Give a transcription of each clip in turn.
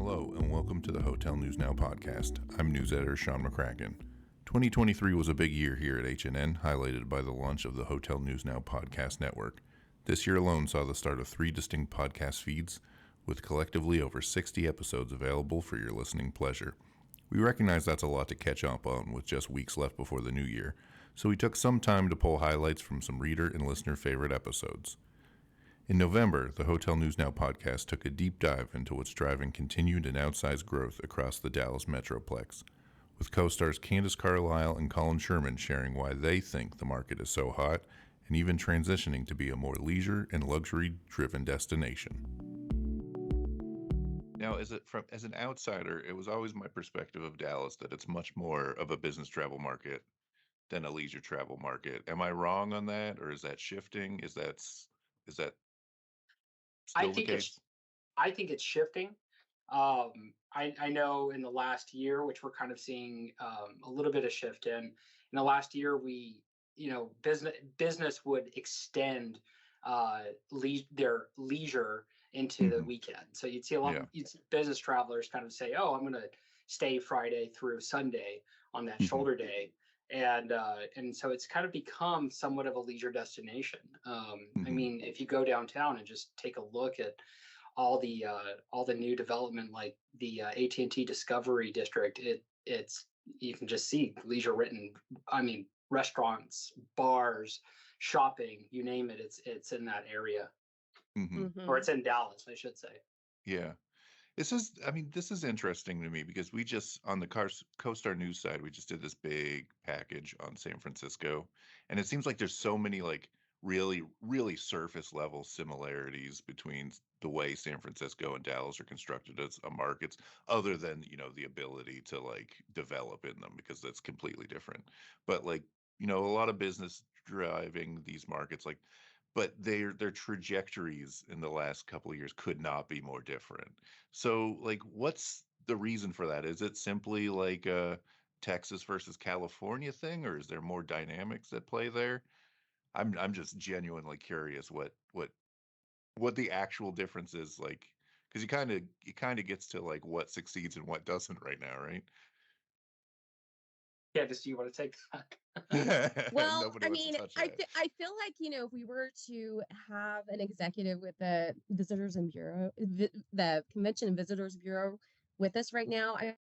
Hello, and welcome to the Hotel News Now podcast. I'm news editor Sean McCracken. 2023 was a big year here at HNN, highlighted by the launch of the Hotel News Now podcast network. This year alone saw the start of 3 distinct podcast feeds, with collectively over 60 episodes available for your listening pleasure. We recognize that's a lot to catch up on with just weeks left before the new year, so we took some time to pull highlights from some reader and listener favorite episodes. In November, the Hotel News Now podcast took a deep dive into what's driving continued and outsized growth across the Dallas Metroplex, with co-stars Candace Carlisle and Colin Sherman sharing why they think the market is so hot and even transitioning to be a more leisure and luxury-driven destination. Now, as an outsider, it was always my perspective of Dallas that it's much more of a business travel market than a leisure travel market. Am I wrong on that, or is that shifting? Is that I still the think it's case? I think it's shifting. I know in the last year, which we're kind of seeing a little bit of shift in the last year, business would extend their leisure into the Hmm. weekend. So you'd see a lot Yeah. you'd see business travelers kind of say, "Oh, I'm going to stay Friday through Sunday on that Hmm. shoulder day." And so it's kind of become somewhat of a leisure destination. I Hmm. mean, if you go downtown and just take a look at all the new development, like the AT&T Discovery District, it's you can just see leisure written. I mean, restaurants, bars, shopping, you name it. It's in that area, Hmm. or Mhm. it's in Dallas, I should say. Yeah. This is interesting to me because we just, on the CoStar News side, we just did this big package on San Francisco. And it seems like there's so many like really, really surface level similarities between the way San Francisco and Dallas are constructed as a markets, other than, the ability to like develop in them because that's completely different. But like, a lot of business driving these markets, like, but their trajectories in the last couple of years could not be more different. So, like, what's the reason for that? Is it simply like a Texas versus California thing, or is there more dynamics that play there? I'm just genuinely curious what the actual difference is like, because it kind of gets to like what succeeds and what doesn't right now, right? Yeah, just do you want to take that? Well, Nobody I wants to mean, touch I that. th- I feel like, if we were to have an executive with the Visitors and Bureau, the Convention and Visitors Bureau with us right now, I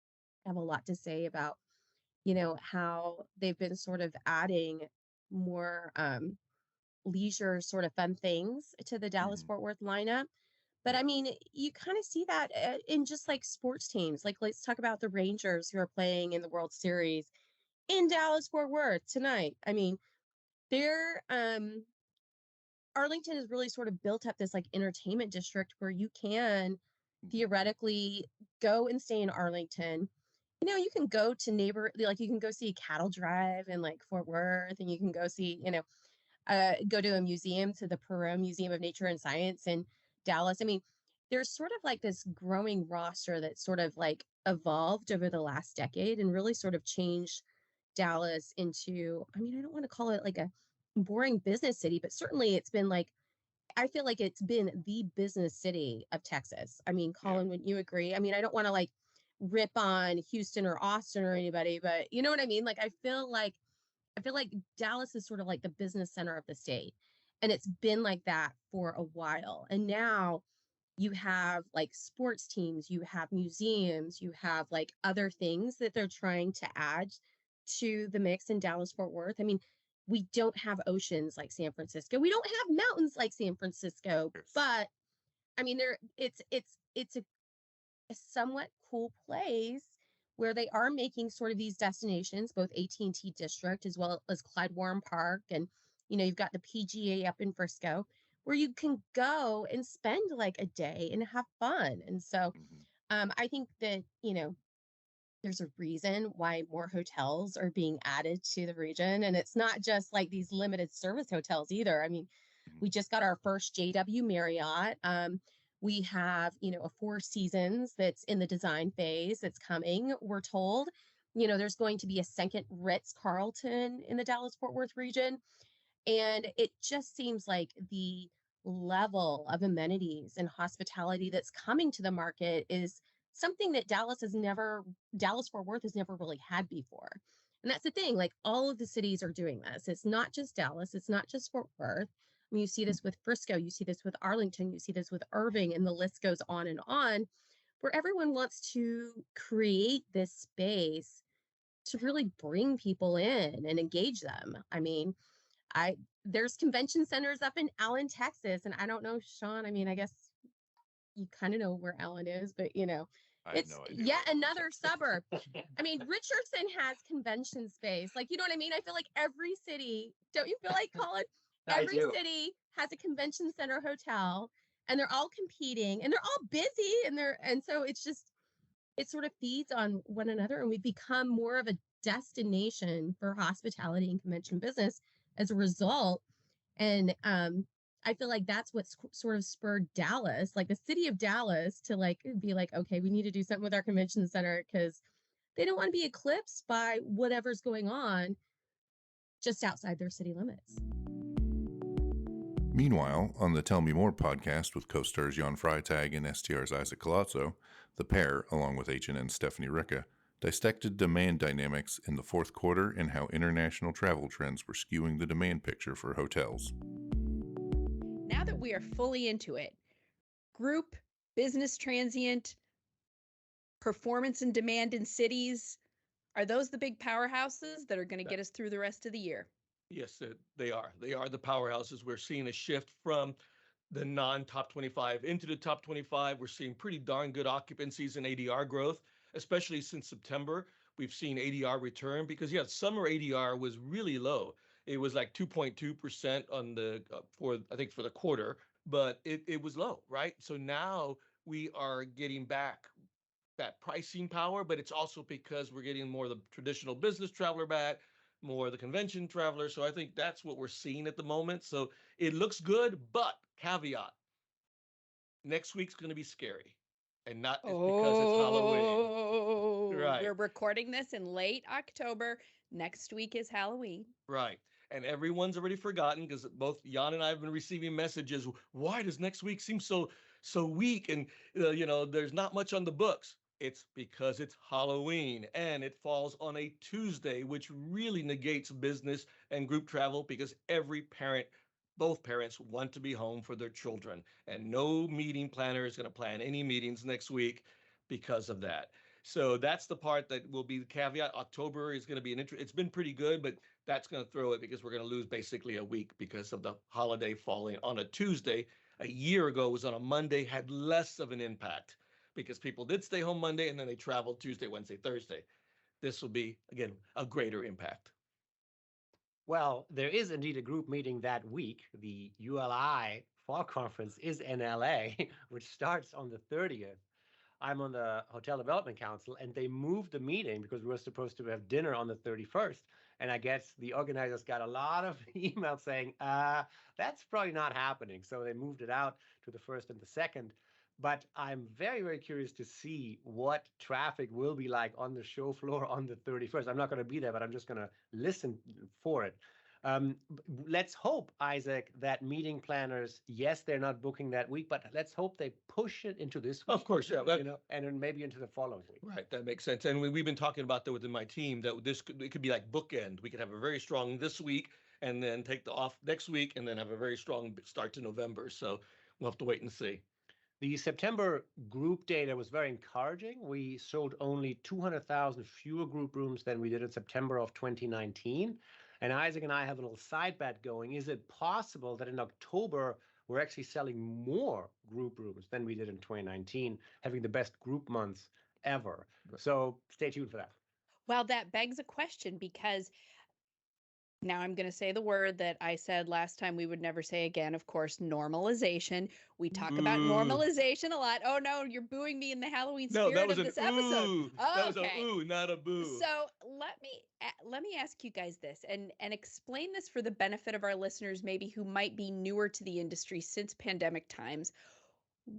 have a lot to say about, how they've been sort of adding more leisure sort of fun things to the Dallas Mhm. Fort Worth lineup. But I Yeah. mean, you kind of see that in just like sports teams. Like, let's talk about the Rangers who are playing in the World Series in Dallas Fort Worth tonight. I mean, they're Arlington has really sort of built up this like entertainment district where you can Mhm. theoretically go and stay in Arlington. You can go to like you can go see Cattle Drive in like Fort Worth, and you can go see, go to a museum, to the Perot Museum of Nature and Science in Dallas. I mean, there's sort of like this growing roster that sort of like evolved over the last decade and really sort of changed Dallas into, I mean, I don't want to call it like a boring business city, but certainly it's been like, I feel like it's been the business city of Texas. I mean, Yeah. Colin, wouldn't you agree? I mean, I don't want to like rip on Houston or Austin or anybody, but you know what I mean? Like, I feel like Dallas is sort of like the business center of the state. And it's been like that for a while. And now you have like sports teams, you have museums, you have like other things that they're trying to add to the mix in Dallas Fort Worth. I mean, we don't have oceans like San Francisco. We don't have mountains like San Francisco, Yes. but I mean it's a somewhat cool place where they are making sort of these destinations, both AT&T District as well as Clyde Warren Park, and you've got the PGA up in Frisco, where you can go and spend like a day and have fun. And so Hmm. I think that there's a reason why more hotels are being added to the region, and it's not just like these limited service hotels either. I mean, we just got our first JW Marriott. We have, a Four Seasons that's in the design phase that's coming, we're told. There's going to be a second Ritz Carlton in the Dallas Fort Worth region. And it just seems like the level of amenities and hospitality that's coming to the market is something that Dallas Fort Worth has never really had before. And that's the thing, like all of the cities are doing this. It's not just Dallas, it's not just Fort Worth. I mean, you see this with Frisco, you see this with Arlington, you see this with Irving, and the list goes on, where everyone wants to create this space to really bring people in and engage them. I mean, I there's convention centers up in Allen, Texas, and I don't know, Sean. I mean, I guess you kind of know where Allen is, but I have it's no idea. yet another suburb. I mean, Richardson has convention space. Like, you know what I mean? I feel like every city, don't you feel like, Colin? Every city has a convention center hotel, and they're all competing, and they're all busy, and so it sort of feeds on one another, and we've become more of a destination for hospitality and convention business as a result. And I feel like that's what sort of spurred Dallas, like the city of Dallas, to like be like, okay, we need to do something with our convention center because they don't want to be eclipsed by whatever's going on just outside their city limits. Meanwhile, on the Tell Me More podcast with co-stars Jan Freitag and STR's Isaac Colazzo, the pair, along with H&N's Stephanie Ricca, dissected demand dynamics in the fourth quarter and how international travel trends were skewing the demand picture for hotels. Now that we are fully into it, group, business transient, performance and demand in cities, are those the big powerhouses that are going to get us through the rest of the year? Yes, they are. They are the powerhouses. We're seeing a shift from the non-top 25 into the top 25. We're seeing pretty darn good occupancies and ADR growth, especially since September. We've seen ADR return because, summer ADR was really low. It was like 2.2% on the for the quarter, but it was low, right? So now we are getting back that pricing power, but it's also because we're getting more of the traditional business traveler back, more of the convention traveler. So I think that's what we're seeing at the moment. So it looks good, but caveat, next week's going to be scary. And not it's because it's Halloween. Right. We're recording this in late October. Next week is Halloween. Right. And everyone's already forgotten because both Jan and I have been receiving messages. Why does next week seem so weak? And, there's not much on the books. It's because it's Halloween and it falls on a Tuesday, which really negates business and group travel because both parents want to be home for their children, and no meeting planner is going to plan any meetings next week because of that. So that's the part that will be the caveat. October is going to be it's been pretty good, but that's going to throw it because we're going to lose basically a week because of the holiday falling on a Tuesday. A year ago it was on a Monday, had less of an impact because people did stay home Monday and then they traveled Tuesday, Wednesday, Thursday. This will be, again, a greater impact. Well, there is indeed a group meeting that week. The ULI Fall Conference is in LA, which starts on the 30th. I'm on the Hotel Development Council, and they moved the meeting because we were supposed to have dinner on the 31st. And I guess the organizers got a lot of emails saying, that's probably not happening. So they moved it out to the 1st and the 2nd. But I'm very, very curious to see what traffic will be like on the show floor on the 31st. I'm not going to be there, but I'm just going to listen for it. Let's hope, Isaac, that meeting planners, yes, they're not booking that week, but let's hope they push it into this week. Of course, yeah. And then maybe into the following week. Right, that makes sense. And we've been talking about that within my team, that it could be like bookend. We could have a very strong this week and then take the off next week and then have a very strong start to November. So we'll have to wait and see. The September group data was very encouraging. We sold only 200,000 fewer group rooms than we did in September of 2019. And Isaac and I have a little side bet going. Is it possible that in October, we're actually selling more group rooms than we did in 2019, having the best group months ever? So stay tuned for that. Well, that begs a question because now I'm going to say the word that I said last time we would never say again, of course, normalization. We talk about normalization a lot. Oh, no, you're booing me in the Halloween spirit of this episode. Ooh. Oh, that was an ooh, not a boo. So let me ask you guys this and explain this for the benefit of our listeners, maybe who might be newer to the industry since pandemic times.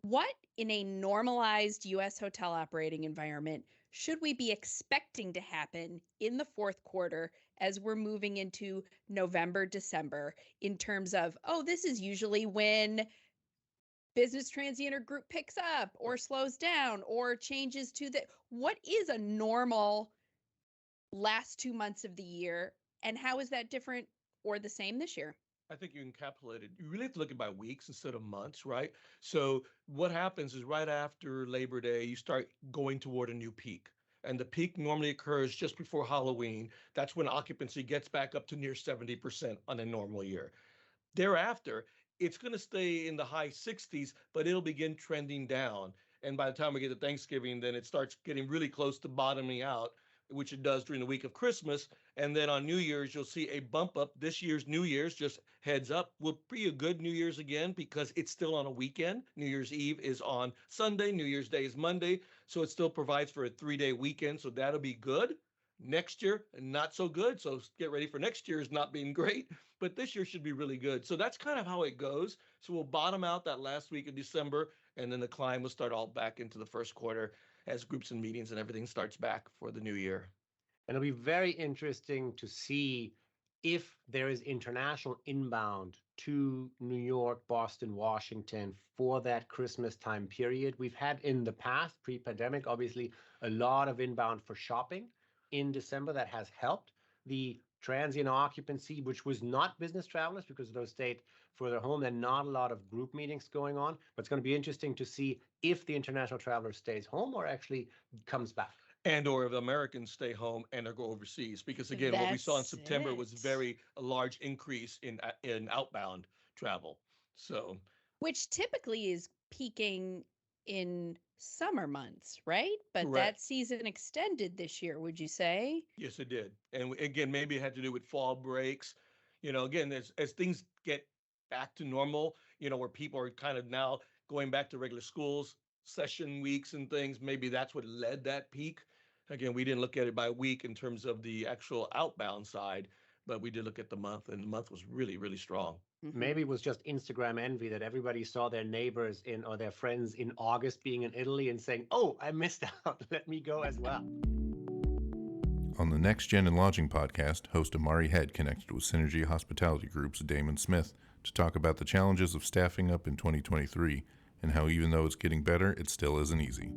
What in a normalized U.S. hotel operating environment should we be expecting to happen in the fourth quarter as we're moving into November, December, in terms of, this is usually when business transient or group picks up or slows down or changes to what is a normal last 2 months of the year, and how is that different or the same this year? I think you encapsulated. You really have to look at by weeks instead of months, right? So what happens is right after Labor Day, you start going toward a new peak. And the peak normally occurs just before Halloween. That's when occupancy gets back up to near 70% on a normal year. Thereafter, it's going to stay in the high 60s, but it'll begin trending down. And by the time we get to Thanksgiving, then it starts getting really close to bottoming out, which it does during the week of Christmas. And then on New Year's, you'll see a bump up. This year's New Year's, just heads up, will be a good New Year's again because it's still on a weekend. New Year's Eve is on Sunday. New Year's Day is Monday. So it still provides for a 3-day weekend. So that'll be good. Next year, not so good. So get ready for next year's not being great, but this year should be really good. So that's kind of how it goes. So we'll bottom out that last week of December, and then the climb will start all back into the first quarter as groups and meetings and everything starts back for the new year. And it'll be very interesting to see if there is international inbound to New York, Boston, Washington for that Christmas time period. We've had in the past, pre-pandemic, obviously, a lot of inbound for shopping in December. That has helped. The transient occupancy, which was not business travelers because those stayed further home, there are not a lot of group meetings going on. But it's going to be interesting to see if the international traveler stays home or actually comes back. And or if Americans stay home and or go overseas, because again, what we saw in September was a large increase in outbound travel. So, which typically is peaking in summer months, right? But correct. That season extended this year, would you say? Yes, it did. And again, maybe it had to do with fall breaks. Again, as things get back to normal, where people are kind of now going back to regular schools, session weeks and things, maybe that's what led that peak. Again, we didn't look at it by week in terms of the actual outbound side, but we did look at the month, and the month was really, really strong. Maybe it was just Instagram envy that everybody saw their neighbors or their friends in August being in Italy and saying, oh, I missed out. Let me go as well. On the Next Gen and Lodging podcast, host Amari Head connected with Synergy Hospitality Group's Damon Smith to talk about the challenges of staffing up in 2023 and how even though it's getting better, it still isn't easy.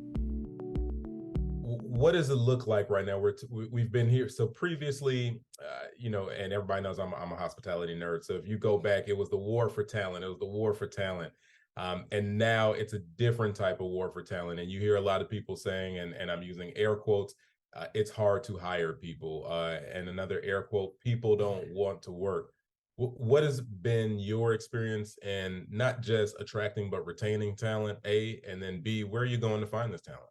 What does it look like right now? We've been here. So previously, and everybody knows I'm a hospitality nerd. So if you go back, it was the war for talent. It was the war for talent. And now it's a different type of war for talent. And you hear a lot of people saying, and I'm using air quotes, it's hard to hire people. And another air quote, people don't want to work. What has been your experience in not just attracting, but retaining talent, A, and then B, where are you going to find this talent?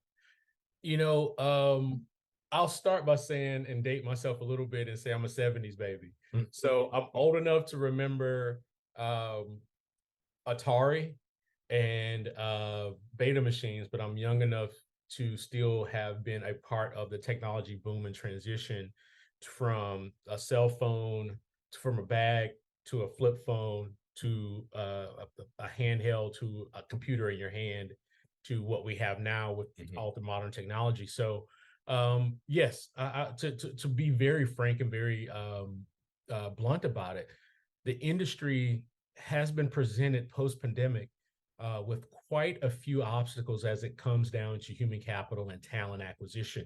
I'll start by saying and date myself a little bit and say I'm a 70s baby. So I'm old enough to remember Atari and Beta machines, but I'm young enough to still have been a part of the technology boom and transition from a cell phone, from a bag to a flip phone to a handheld to a computer in your hand to what we have now with all the modern technology. So yes, to be very frank and very blunt about it, the industry has been presented post-pandemic with quite a few obstacles as it comes down to human capital and talent acquisition.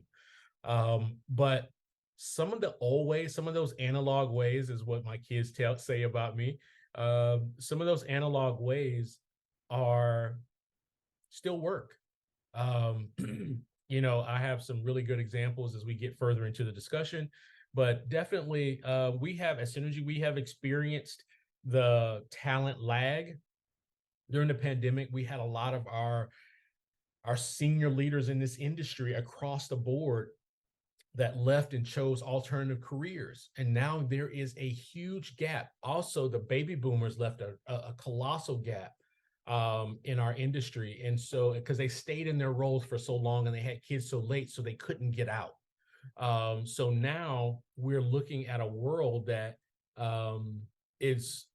But some of the old ways, some of those analog ways is what my kids say about me. Some of those analog ways are still work. I have some really good examples as we get further into the discussion, but definitely we have at Synergy, we have experienced the talent lag during the pandemic. We had a lot of our senior leaders in this industry across the board that left and chose alternative careers. And now there is a huge gap. Also, the baby boomers left a colossal gap in our industry. And so, because they stayed in their roles for so long and they had kids so late, so they couldn't get out. So now we're looking at a world that it's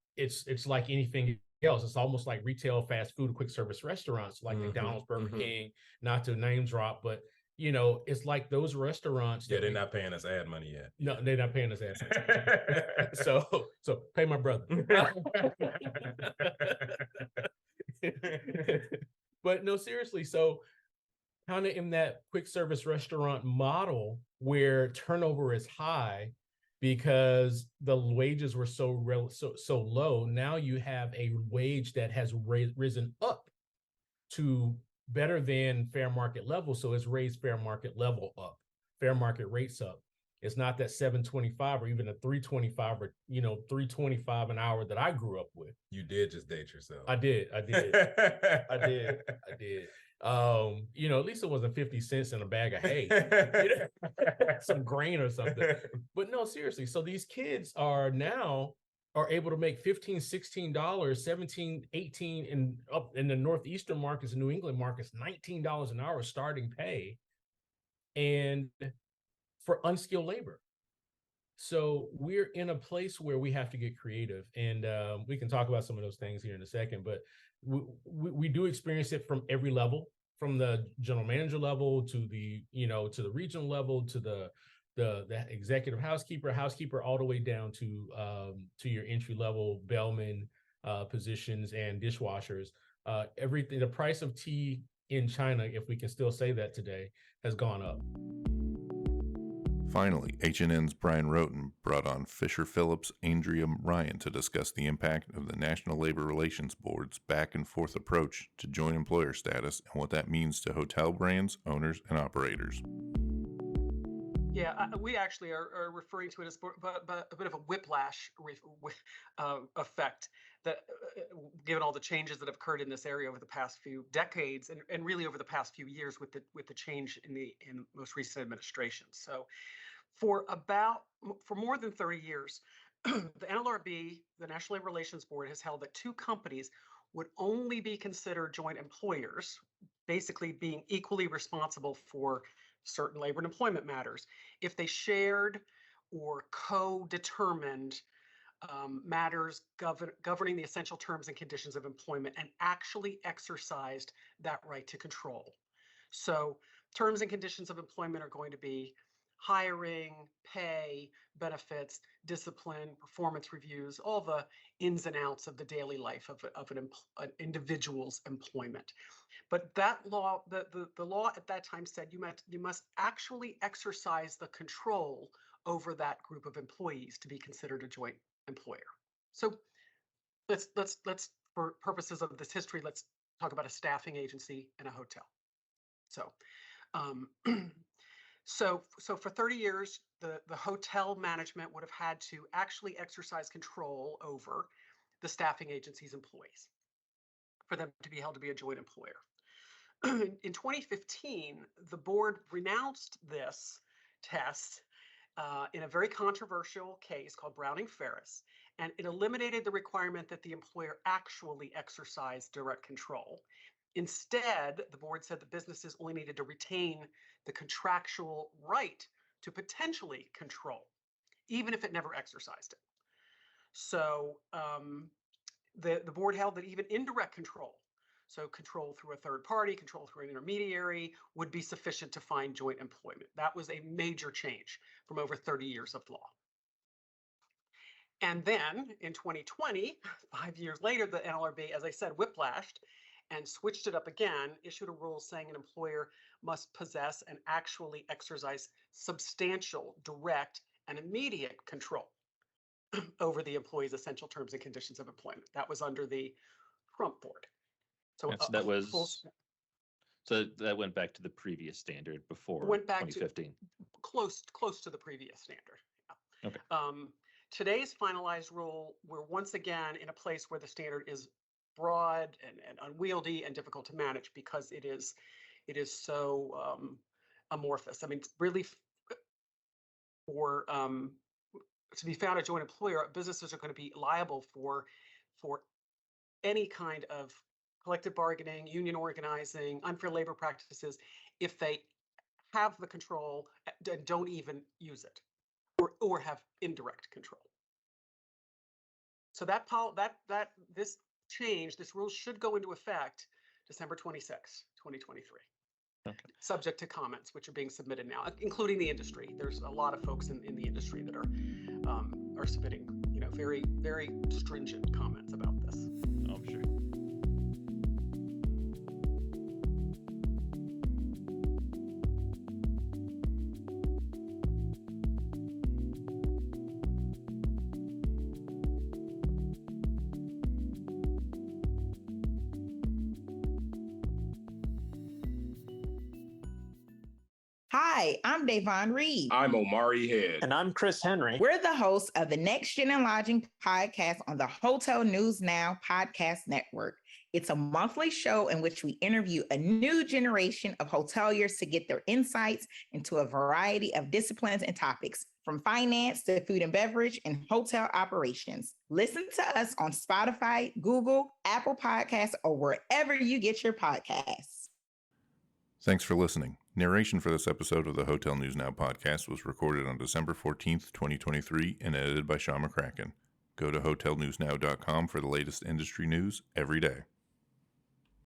like anything else. It's almost like retail, fast food, quick service restaurants like McDonald's, Burger King, not to name drop, but it's like those restaurants. Yeah, they're not paying us ad money yet. No, they're not paying us ad money. So pay my brother. But no, seriously. So kind of in that quick service restaurant model where turnover is high because the wages were so low. Now you have a wage that has risen up to better than fair market level. So it's raised fair market level up, fair market rates up. It's not that 725 or even a 325 or, $3.25 an hour that I grew up with. You did just date yourself. I did. I did. At least it wasn't 50 cents in a bag of hay, some grain or something. But no, seriously. So these kids are able to make $15, $16, $17, $18, and up in the Northeastern markets and New England markets, $19 an hour starting pay, and for unskilled labor. So we're in a place where we have to get creative, and we can talk about some of those things here in a second, but we do experience it from every level, from the general manager level to the regional level to the executive housekeeper, all the way down to your entry level bellman positions and dishwashers. Everything, the price of tea in China, if we can still say that today, has gone up. Finally, H&N's Brian Roten brought on Fisher Phillips' Andrea Ryan to discuss the impact of the National Labor Relations Board's back and forth approach to joint employer status and what that means to hotel brands, owners, and operators. Yeah, we actually are referring to it as a bit of a whiplash effect, that given all the changes that have occurred in this area over the past few decades and really over the past few years with the change in most recent administrations. So for more than 30 years, the NLRB, the National Labor Relations Board, has held that two companies would only be considered joint employers, basically being equally responsible for certain labor and employment matters if they shared or co-determined matters governing the essential terms and conditions of employment and actually exercised that right to control. So terms and conditions of employment are going to be hiring, pay, benefits, discipline, performance reviews, all the ins and outs of the daily life of an individual's employment. But that law, the law at that time said you must actually exercise the control over that group of employees to be considered a joint employer. So let's for purposes of this history, let's talk about a staffing agency and a hotel. So so for 30 years, the hotel management would have had to actually exercise control over the staffing agency's employees for them to be held to be a joint employer. In 2015, the board renounced this test in a very controversial case called Browning-Ferris, and it eliminated the requirement that the employer actually exercise direct control. Instead, the board said that businesses only needed to retain the contractual right to potentially control, even if it never exercised it. So the board held that even indirect control, so control through a third party, control through an intermediary, would be sufficient to find joint employment. That was a major change from over 30 years of law. And then in 2020, 5 years later, the NLRB, as I said, whiplashed and switched it up again, issued a rule saying an employer must possess and actually exercise substantial, direct, and immediate control over the employee's essential terms and conditions of employment. That was under the Trump board. So so that went back to the previous standard before went back 2015. Close to the previous standard. Yeah. Okay. Today's finalized rule, we're once again in a place where the standard is broad and unwieldy and difficult to manage because it is so amorphous. I mean, it's really for to be found a joint employer, businesses are going to be liable for any kind of collective bargaining, union organizing, unfair labor practices if they have the control and don't even use it, or have indirect control. So this rule should go into effect December 26, 2023. Okay. Subject to comments, which are being submitted now, including the industry. There's a lot of folks in the industry that are submitting, very, very stringent comments about this. Oh, sure. Hi, I'm Davon Reed. I'm Omari Head. And I'm Chris Henry. We're the hosts of the Next Gen and Lodging podcast on the Hotel News Now podcast network. It's a monthly show in which we interview a new generation of hoteliers to get their insights into a variety of disciplines and topics, from finance to food and beverage and hotel operations. Listen to us on Spotify, Google, Apple Podcasts, or wherever you get your podcasts. Thanks for listening. Narration for this episode of the Hotel News Now podcast was recorded on December 14th, 2023, and edited by Sean McCracken. Go to hotelnewsnow.com for the latest industry news every day.